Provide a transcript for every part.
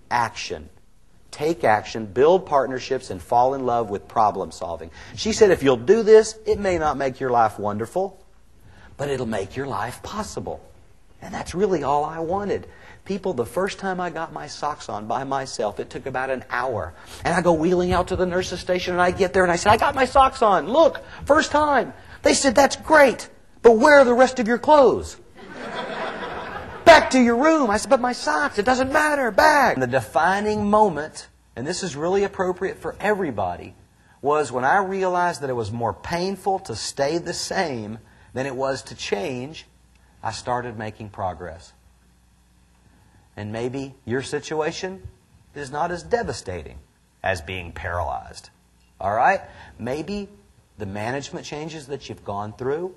action. Take action, build partnerships, and fall in love with problem solving. She said, if you'll do this, it may not make your life wonderful, but it'll make your life possible. And that's really all I wanted. People, the first time I got my socks on by myself, it took about an hour. And I go wheeling out to the nurse's station, and I get there, and I said, I got my socks on. Look, first time. They said, that's great, but where are the rest of your clothes? Back to your room. I said, but my socks, it doesn't matter, back. And the defining moment, and this is really appropriate for everybody, was when I realized that it was more painful to stay the same than it was to change. I started making progress. And maybe your situation is not as devastating as being paralyzed. All right? Maybe the management changes that you've gone through,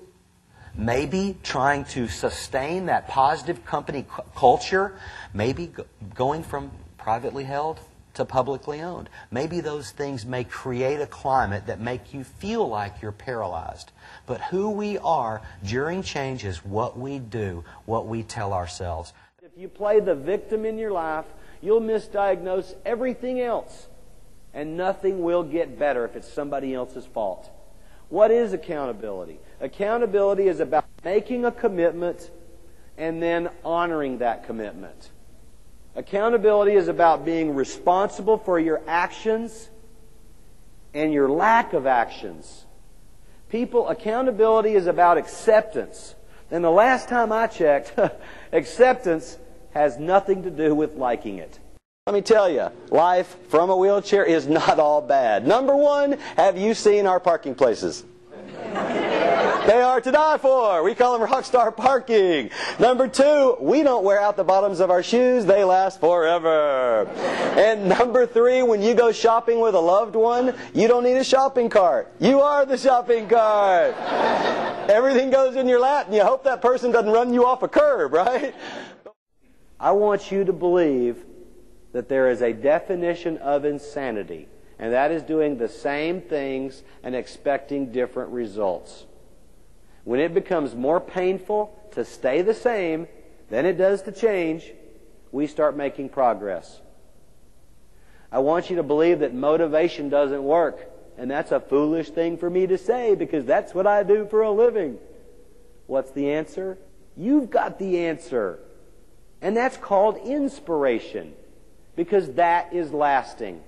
maybe trying to sustain that positive company culture, maybe going from privately held to publicly owned. Maybe those things may create a climate that make you feel like you're paralyzed. But who we are during change is what we do, what we tell ourselves. If you play the victim in your life, you'll misdiagnose everything else. And nothing will get better if it's somebody else's fault. What is accountability? Accountability is about making a commitment and then honoring that commitment. Accountability is about being responsible for your actions and your lack of actions. People, accountability is about acceptance. And the last time I checked, acceptance has nothing to do with liking it. Let me tell you, life from a wheelchair is not all bad. Number one, have you seen our parking places? They are to die for. We call them rockstar parking. Number two, we don't wear out the bottoms of our shoes. They last forever. And number three, when you go shopping with a loved one, you don't need a shopping cart. You are the shopping cart. Everything goes in your lap, and you hope that person doesn't run you off a curb, right? I want you to believe that there is a definition of insanity, and that is doing the same things and expecting different results. When it becomes more painful to stay the same than it does to change, we start making progress. I want you to believe that motivation doesn't work, and that's a foolish thing for me to say because that's what I do for a living. What's the answer? You've got the answer. And that's called inspiration, because that is lasting.